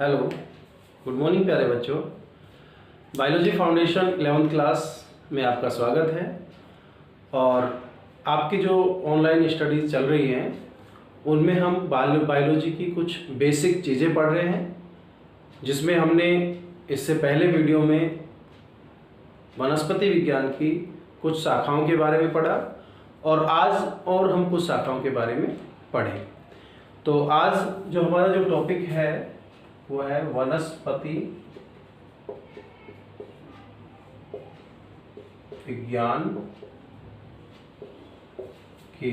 Hello, good morning प्यारे बच्चों। Biology foundation 11th class में आपका स्वागत है। और आपकी जो ऑनलाइन स्टडीज़ चल रही हैं उनमें हम बायोलॉजी की कुछ बेसिक चीज़ें पढ़ रहे हैं, जिसमें हमने इससे पहले वीडियो में वनस्पति विज्ञान की कुछ शाखाओं के बारे में पढ़ा और आज और हम कुछ शाखाओं के बारे में पढ़ें। तो आज जो हमारा जो टॉपिक है वो है वनस्पति विज्ञान की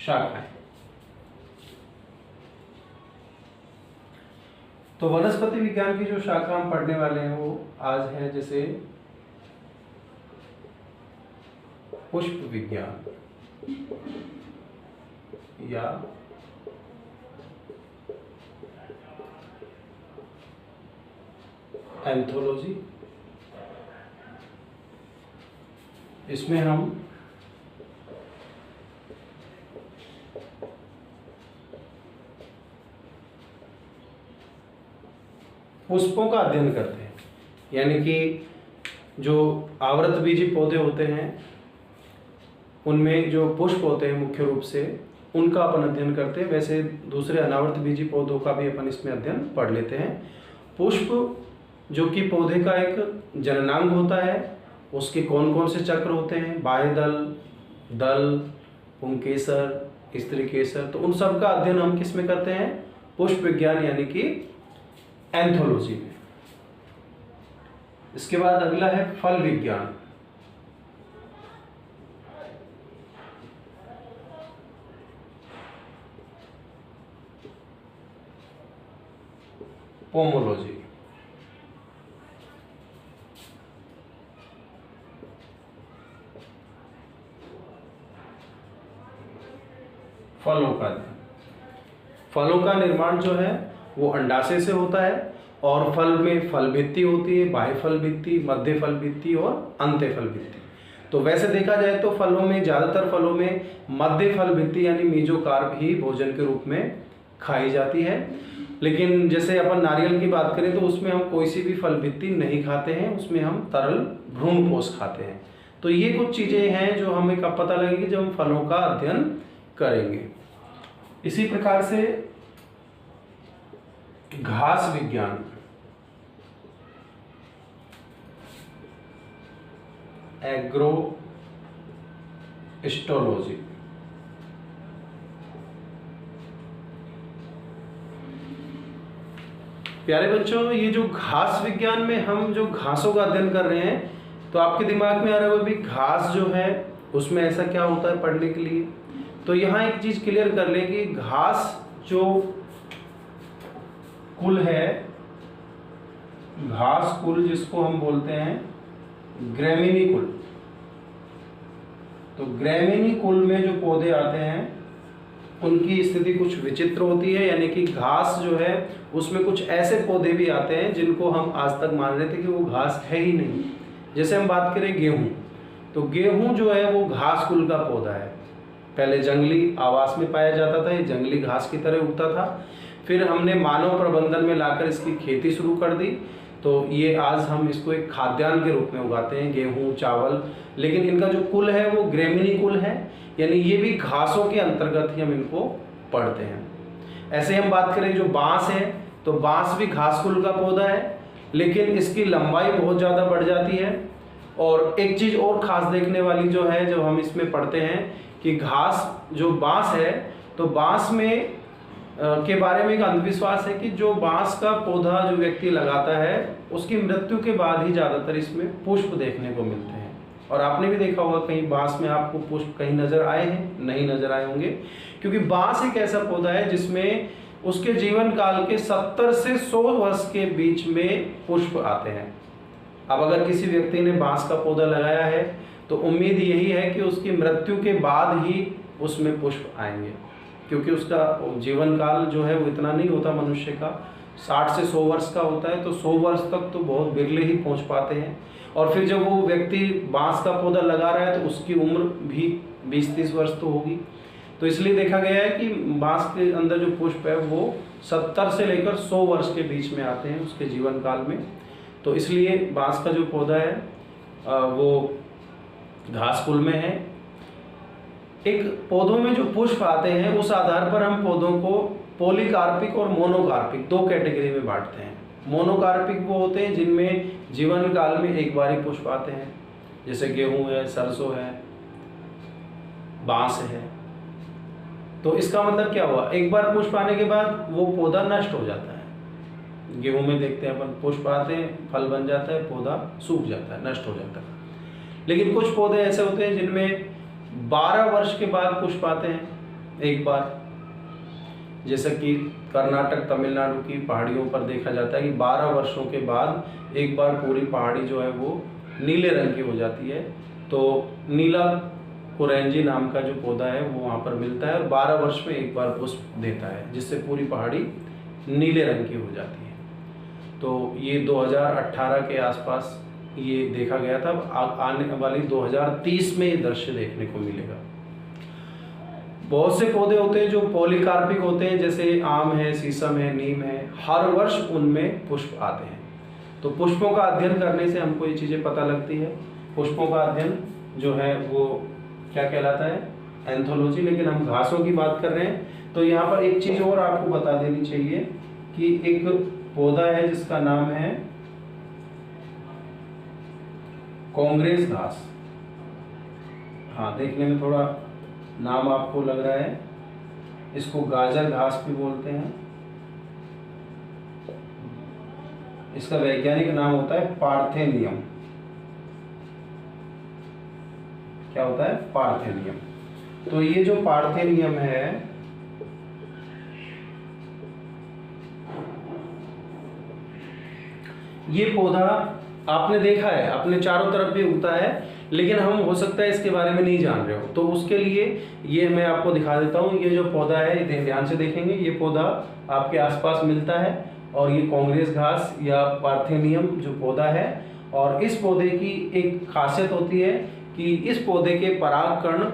शाखाएं। तो वनस्पति विज्ञान की जो शाखा हम पढ़ने वाले हैं वो आज है जैसे पुष्प विज्ञान या एंथोलॉजी। इसमें हम पुष्पों का अध्ययन करते हैं, यानी कि जो आवृतबीजी पौधे होते हैं उनमें जो पुष्प होते हैं मुख्य रूप से उनका अपन अध्ययन करते हैं। वैसे दूसरे अनावृतबीजी पौधों का भी अपन इसमें अध्ययन पढ़ लेते हैं। पुष्प जो कि पौधे का एक जननांग होता है, उसके कौन कौन से चक्र होते हैं, बाह्य दल, दल, पुंकेसर, स्त्रीकेसर, तो उन सब का अध्ययन हम किस में करते हैं? पुष्प विज्ञान यानी कि एंथोलॉजी में। इसके बाद अगला है फल विज्ञान। पोमोलॉजी। फलों का निर्माण जो है वो अंडाशय से होता है और फल में फल भित्ति होती है, बाह्य फल भित्ति, मध्य फल भित्ति और अंत्य फल भित्ति। तो वैसे देखा जाए तो फलों में ज़्यादातर फलों में मध्य फल भित्ति यानी मीजोकार्प ही भोजन के रूप में खाई जाती है। लेकिन जैसे अपन नारियल की बात करें तो उसमें हम कोई सी भी फल भित्ति नहीं खाते हैं, उसमें हम तरल भ्रूणपोष खाते हैं। तो ये कुछ चीज़ें हैं जो हमें कब पता लगेगी, जब हम फलों का अध्ययन करेंगे। इसी प्रकार से घास विज्ञान, एग्रोस्टोलॉजी। प्यारे बच्चों, ये जो घास विज्ञान में हम जो घासों का अध्ययन कर रहे हैं, तो आपके दिमाग में आ रहा होगा भी घास जो है उसमें ऐसा क्या होता है पढ़ने के लिए। तो यहाँ एक चीज क्लियर कर ले कि घास जो कुल है, घास कुल जिसको हम बोलते हैं ग्रैमीनी कुल, तो ग्रैमीनी कुल में जो पौधे आते हैं उनकी स्थिति कुछ विचित्र होती है। यानी कि घास जो है उसमें कुछ ऐसे पौधे भी आते हैं जिनको हम आज तक मान रहे थे कि वो घास है ही नहीं। जैसे हम बात करें गेहूं, तो गेहूं जो है वो घास कुल का पौधा है। पहले जंगली आवास में पाया जाता था, ये जंगली घास की तरह उगता था। फिर हमने मानव प्रबंधन में लाकर इसकी खेती शुरू कर दी, तो ये आज हम इसको एक खाद्यान्न के रूप में उगाते हैं, गेहूं, चावल। लेकिन इनका जो कुल है वो ग्रैमीनी कुल है, यानी ये भी घासों के अंतर्गत ही हम इनको पढ़ते हैं। ऐसे हम बात करें जो बांस है, तो बांस भी घास कुल का पौधा है, लेकिन इसकी लंबाई बहुत ज़्यादा बढ़ जाती है। और एक चीज़ और ख़ास देखने वाली जो है, जो हम इसमें पढ़ते हैं कि घास जो बांस है, तो बांस में के बारे में एक अंधविश्वास है कि जो बांस का पौधा जो व्यक्ति लगाता है उसकी मृत्यु के बाद ही ज़्यादातर इसमें पुष्प देखने को मिलते हैं। और आपने भी देखा होगा कहीं बांस में आपको पुष्प कहीं नजर आए हैं? नहीं नजर आए होंगे, क्योंकि बांस एक ऐसा पौधा है जिसमें उसके जीवन काल के 70 से 100 वर्ष के बीच में पुष्प आते हैं। अब अगर किसी व्यक्ति ने बांस का पौधा लगाया है तो उम्मीद यही है कि उसकी मृत्यु के बाद ही उसमें पुष्प आएंगे, क्योंकि उसका जीवन काल जो है वो इतना नहीं होता मनुष्य का। 60 से 100 वर्ष का होता है, तो 100 वर्ष तक तो बहुत बिरले ही पहुंच पाते हैं। और फिर जब वो व्यक्ति बांस का पौधा लगा रहा है तो उसकी उम्र भी 20-30 वर्ष तो होगी। तो इसलिए देखा गया है कि बांस के अंदर जो पुष्प है वो 70 से लेकर 100 वर्ष के बीच में आते हैं उसके जीवन काल में। तो इसलिए बांस का जो पौधा है वो घास कुल में है। एक पौधों में जो पुष्प आते हैं उस आधार पर हम पौधों को पॉलीकार्पिक और मोनोकार्पिक 2 कैटेगरी में बांटते हैं। मोनोकार्पिक वो होते हैं जिनमें जीवन काल में एक बार ही पुष्प आते हैं, जैसे गेहूं है, सरसों है, बांस है। तो इसका मतलब क्या हुआ, एक बार पुष्प आने के बाद वो पौधा नष्ट हो जाता है। गेहूं में देखते हैं अपन, पुष्प आते हैं, फल बन जाता है, पौधा सूख जाता है, नष्ट हो जाता है। लेकिन कुछ पौधे ऐसे होते हैं जिनमें 12 वर्ष के बाद पुष्प आते हैं एक बार, जैसे कि कर्नाटक तमिलनाडु की पहाड़ियों पर देखा जाता है कि 12 वर्षों के बाद एक बार पूरी पहाड़ी जो है वो नीले रंग की हो जाती है। तो नीला कुरेंजी नाम का जो पौधा है वो वहाँ पर मिलता है और 12 वर्ष में एक बार पुष्प देता है, जिससे पूरी पहाड़ी नीले रंग की हो जाती है। तो ये 2018 के आसपास ये देखा गया था। आने वाली 2030 में ये दृश्य देखने को मिलेगा। बहुत से पौधे होते हैं जो पॉलीकार्पिक होते हैं, जैसे आम है, शीशम है, नीम है, हर वर्ष उनमें पुष्प आते हैं। तो पुष्पों का अध्ययन करने से हमको ये चीज़ें पता लगती है। पुष्पों का अध्ययन जो है वो क्या कहलाता है, एंथोलॉजी। लेकिन हम घासों की बात कर रहे हैं। तो यहाँ पर एक चीज़ और आपको बता देनी चाहिए कि एक पौधा है जिसका नाम है कांग्रेस घास। हाँ, देखने में थोड़ा नाम आपको लग रहा है, इसको गाजर घास भी बोलते हैं। इसका वैज्ञानिक नाम होता है पार्थेनियम। क्या होता है, पार्थेनियम। तो ये जो पार्थेनियम है ये पौधा आपने देखा है, अपने चारों तरफ भी उगता है, लेकिन हम हो सकता है इसके बारे में नहीं जान रहे हो। तो उसके लिए ये मैं आपको दिखा देता हूँ। ये जो पौधा है, ध्यान से देखेंगे, ये पौधा आपके आसपास मिलता है और ये कांग्रेस घास या पार्थेनियम जो पौधा है। और इस पौधे की एक खासियत होती है कि इस पौधे के परागकण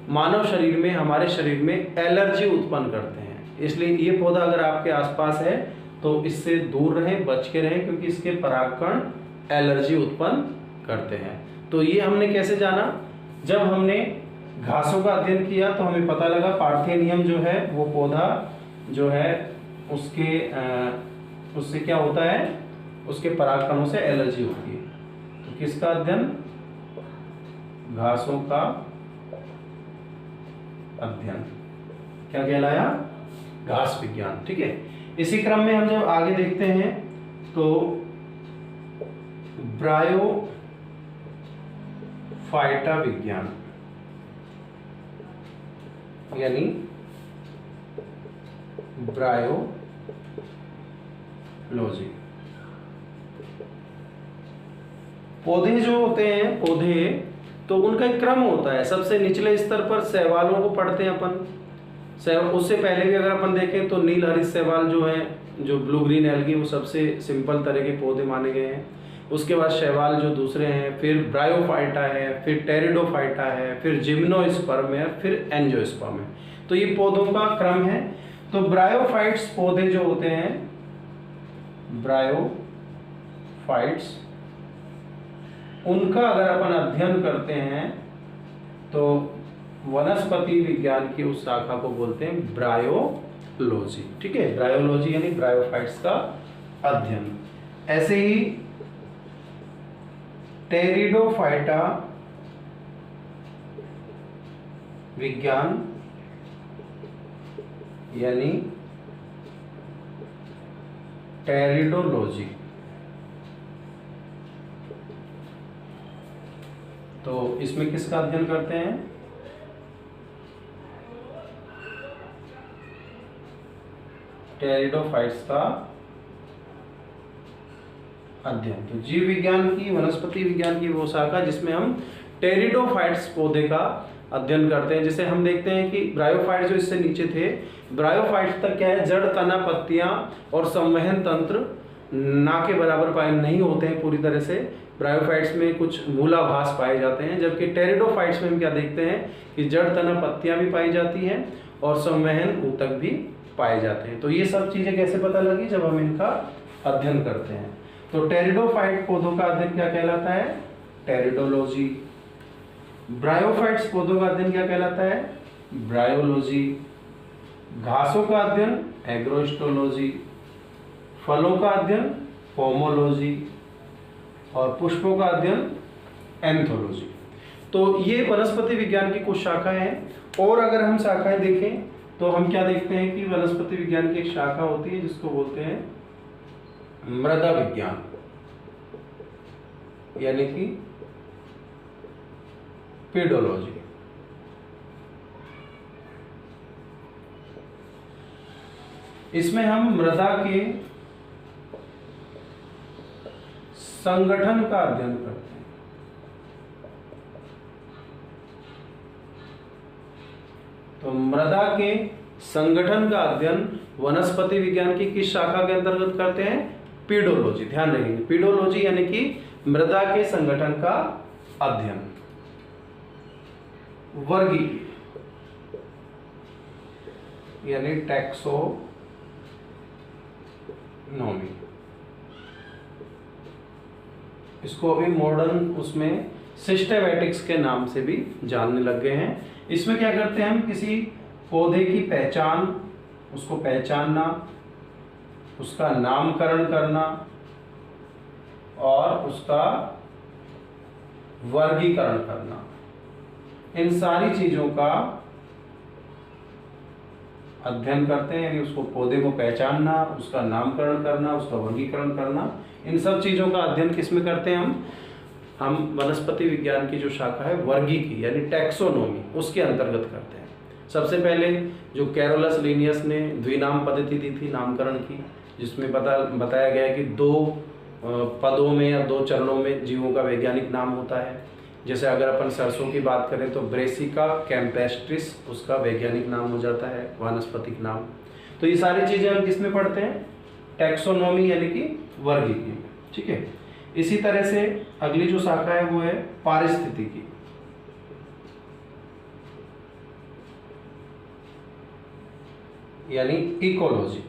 मानव शरीर में, हमारे शरीर में एलर्जी उत्पन्न करते हैं। इसलिए ये पौधा अगर आपके आसपास है तो इससे दूर रहें, बच के रहें, क्योंकि इसके परागकण एलर्जी उत्पन्न करते हैं। तो ये हमने कैसे जाना, जब हमने घासों का अध्ययन किया तो हमें पता लगा पार्थेनियम जो है वो पौधा जो है उससे क्या होता है, उसके परागकणों से एलर्जी होती है। तो किसका अध्ययन, घासों का अध्ययन, क्या कहलाया, घास विज्ञान। ठीक है। इसी क्रम में हम जब आगे देखते हैं तो ब्रायोफाइटा विज्ञान यानी ब्रायोलॉजी। पौधे जो होते हैं, पौधे तो उनका एक क्रम होता है। सबसे निचले स्तर पर शैवालों को पढ़ते हैं अपन। उससे पहले भी अगर अपन देखें तो नील हरित शैवाल जो है, जो ब्लू ग्रीन एल्गी, वो सबसे सिंपल तरह के पौधे माने गए हैं। उसके बाद शैवाल जो दूसरे हैं, फिर ब्रायोफाइटा है, फिर टेरिडोफाइटा है, फिर जिम्नोस्पर्म है, फिर एंजियोस्पर्म है। तो ये पौधों का क्रम है। तो ब्रायोफाइट्स पौधे जो होते हैं, ब्रायोफाइट्स, उनका अगर अपन अध्ययन करते हैं तो वनस्पति विज्ञान की उस शाखा को बोलते हैं ब्रायोलॉजी। ठीक है, ब्रायोलॉजी यानी ब्रायोफाइट्स का अध्ययन। ऐसे ही टेरिडोफाइटा विज्ञान यानी टेरिडोलॉजी। तो इसमें किसका अध्ययन करते हैं, टेरिडोफाइट्स का अध्ययन। तो जीव विज्ञान की, वनस्पति विज्ञान की वो शाखा जिसमें हम टेरिडोफाइट्स पौधे का अध्ययन करते हैं। जैसे हम देखते हैं कि ब्रायोफाइट्स जो इससे नीचे थे, ब्रायोफाइट्स तक क्या है, जड़, तना, पत्तियां और संवहन तंत्र ना के बराबर पाए नहीं होते हैं पूरी तरह से। ब्रायोफाइट्स में कुछ मूलाभास पाए जाते हैं, जबकि टेरिडोफाइट्स में हम क्या देखते हैं कि जड़, तना, पत्तियां भी पाई जाती हैं और संवहन ऊतक भी पाए जाते हैं। तो ये सब चीजें कैसे पता लगी, जब हम इनका अध्ययन करते हैं। तो टेरिडोफाइट पौधों का अध्ययन क्या कहलाता है, टेरिडोलॉजी। ब्रायोफाइट्स पौधों का अध्ययन क्या कहलाता है, ब्रायोलॉजी। घासों का अध्ययन एग्रोस्टोलॉजी, फलों का अध्ययन पोमोलॉजी और पुष्पों का अध्ययन एंथोलॉजी। तो ये वनस्पति विज्ञान की कुछ शाखाएं हैं। और अगर हम शाखाएं देखें तो हम क्या देखते हैं कि वनस्पति विज्ञान की एक शाखा होती है जिसको बोलते हैं मृदा विज्ञान, यानी कि पेडोलॉजी। इसमें हम मृदा के संगठन का अध्ययन करते हैं। तो मृदा के संगठन का अध्ययन वनस्पति विज्ञान की किस शाखा के अंतर्गत करते हैं, पेडोलॉजी। ध्यान रखेंगे, पेडोलॉजी यानी कि मृदा के संगठन का अध्ययन। वर्गीय यानी टैक्सोनॉमी, इसको अभी मॉडर्न उसमें सिस्टेमैटिक्स के नाम से भी जानने लग गए हैं। इसमें क्या करते हैं हम, किसी पौधे की पहचान, उसको पहचानना, उसका नामकरण करना और उसका वर्गीकरण करना, इन सारी चीजों का अध्ययन करते हैं। यानी उसको, पौधे को पहचानना, उसका नामकरण करना, उसका वर्गीकरण करना, इन सब चीजों का अध्ययन किस में करते हैं हम वनस्पति विज्ञान की जो शाखा है वर्गीकी यानी टैक्सोनॉमी, उसके अंतर्गत करते हैं। सबसे पहले जो कैरोलस लिनियस ने द्विनाम पद्धति दी थी नामकरण की, जिसमें बताया गया है कि 2 पदों में या 2 चरणों में जीवों का वैज्ञानिक नाम होता है। जैसे अगर अपन सरसों की बात करें तो ब्रेसिका कैम्पेस्ट्रिस उसका वैज्ञानिक नाम हो जाता है, वानस्पतिक नाम। तो ये सारी चीजें हम किस में पढ़ते हैं, टैक्सोनॉमी यानी कि वर्गीकी में। ठीक है। इसी तरह से अगली जो शाखा है वो है पारिस्थितिकी। यानी इकोलॉजी।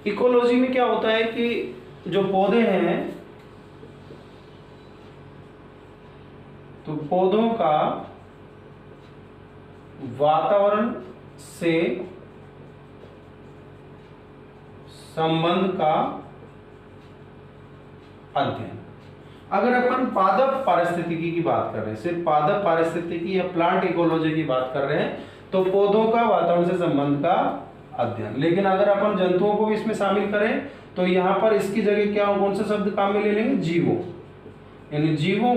इकोलॉजी में क्या होता है कि जो पौधे हैं, तो पौधों का वातावरण से संबंध का अध्ययन। अगर अपन पादप पारिस्थितिकी की बात कर रहे हैं, सिर्फ पादप पारिस्थितिकी या प्लांट इकोलॉजी की बात कर रहे हैं, तो पौधों का वातावरण से संबंध का अध्ययन। लेकिन अगर अपन जंतुओं को भी इसमें शामिल करें तो यहां पर इसकी जगह क्या, कौन से शब्द काम में ले लेंगे, जीवों। यानी जीवों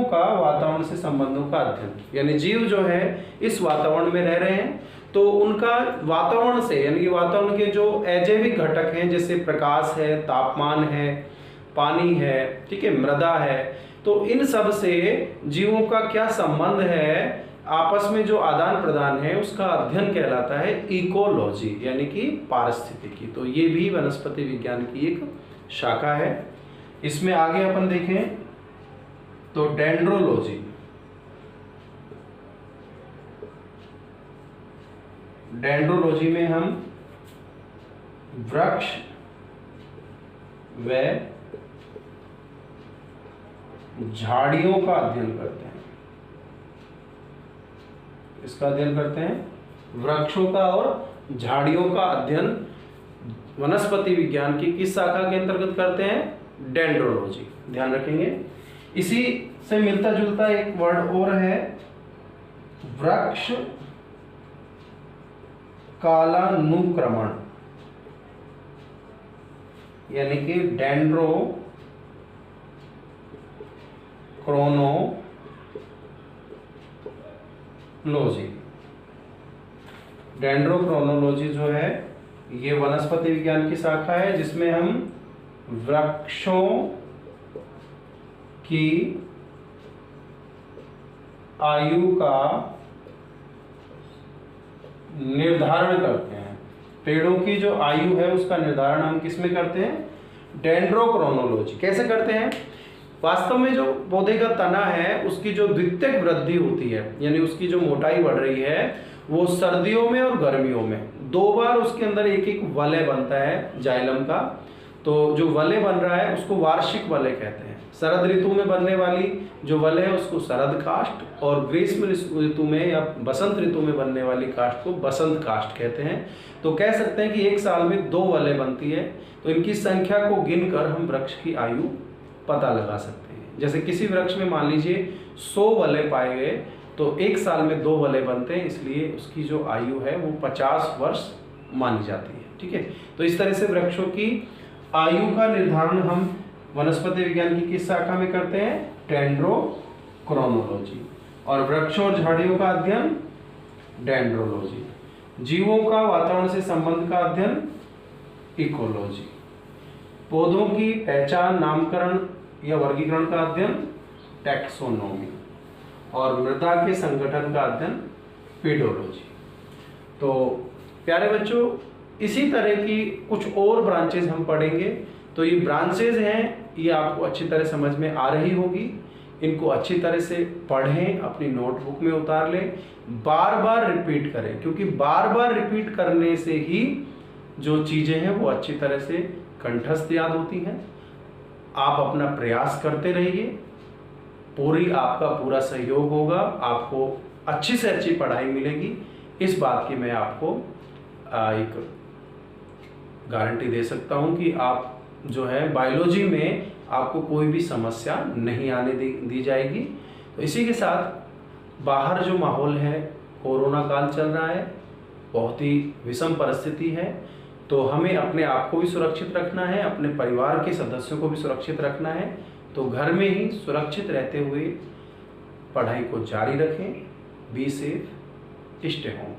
का वातावरण से संबंधों का अध्ययन। यानी जीव जो है इस वातावरण में रह रहे हैं, तो उनका वातावरण से, यानी कि वातावरण के जो अजैविक घटक हैं, जैसे प्रकाश है, तापमान है, पानी है, ठीक है, मृदा है, तो इन सब से जीवों का क्या संबंध है, आपस में जो आदान प्रदान है, उसका अध्ययन कहलाता है इकोलॉजी यानी कि पारिस्थितिकी। तो ये भी वनस्पति विज्ञान की एक शाखा है। इसमें आगे अपन देखें तो डेंड्रोलॉजी। डेंड्रोलॉजी में हम वृक्ष व झाड़ियों का अध्ययन करते हैं। इसका अध्ययन करते हैं, वृक्षों का और झाड़ियों का अध्ययन वनस्पति विज्ञान की किस शाखा के अंतर्गत करते हैं, डेंड्रोलॉजी। ध्यान रखेंगे। इसी से मिलता जुलता एक वर्ड और है वृक्ष कालानुक्रमण, यानी कि डेंड्रो क्रोनोलॉजी। डेंड्रोक्रोनोलॉजी जो है ये वनस्पति विज्ञान की शाखा है, जिसमें हम वृक्षों की आयु का निर्धारण करते हैं। पेड़ों की जो आयु है उसका निर्धारण हम किस में करते हैं? डेंड्रोक्रोनोलॉजी। कैसे करते हैं? वास्तव में जो पौधे का तना है उसकी जो द्वितीयक वृद्धि होती है, यानी उसकी जो मोटाई बढ़ रही है, वो सर्दियों में और गर्मियों में 2 बार उसके अंदर एक एक वलय बनता है जाइलम का। तो जो वलय बन रहा है उसको वार्षिक वलय कहते हैं। शरद ऋतु में बनने वाली जो वलय है उसको शरद काष्ठ, और ग्रीष्म ऋतु में या बसंत ऋतु में बनने वाली काष्ठ को बसंत काष्ठ कहते हैं। तो कह सकते हैं कि एक साल में 2 वलय बनती है। तो इनकी संख्या को गिनकर हम वृक्ष की आयु पता लगा सकते हैं। जैसे किसी वृक्ष में मान लीजिए 100 वलय पाए गए, तो एक साल में 2 वलय बनते हैं, इसलिए उसकी जो आयु है वो 50 वर्ष मानी जाती है। ठीक है, तो इस तरह से वृक्षों की आयु का निर्धारण हम वनस्पति विज्ञान की किस शाखा में करते हैं? डेंड्रोक्रोनोलॉजी। और वृक्षों और झाड़ियों का अध्ययन डेंड्रोलॉजी। जीवों का वातावरण से संबंध का अध्ययन इकोलॉजी। पौधों की पहचान, नामकरण या वर्गीकरण का अध्ययन टैक्सोनॉमी। और मृदा के संगठन का अध्ययन पेडोलॉजी। तो प्यारे बच्चों, इसी तरह की कुछ और ब्रांचेज हम पढ़ेंगे। तो ये ब्रांचेज हैं, ये आपको अच्छी तरह समझ में आ रही होगी। इनको अच्छी तरह से पढ़ें, अपनी नोटबुक में उतार लें, बार बार रिपीट करें, क्योंकि बार बार रिपीट करने से ही जो चीज़ें हैं वो अच्छी तरह से कंठस्थ याद होती हैं। आप अपना प्रयास करते रहिए, आपका पूरा सहयोग होगा, आपको अच्छी से अच्छी पढ़ाई मिलेगी। इस बात की मैं आपको एक गारंटी दे सकता हूं कि आप जो है बायोलॉजी में आपको कोई भी समस्या नहीं आने दी जाएगी। तो इसी के साथ बाहर जो माहौल है, कोरोना काल चल रहा है, बहुत ही विषम परिस्थिति है, तो हमें अपने आप को भी सुरक्षित रखना है, अपने परिवार के सदस्यों को भी सुरक्षित रखना है। तो घर में ही सुरक्षित रहते हुए पढ़ाई को जारी रखें। Be safe, stay home.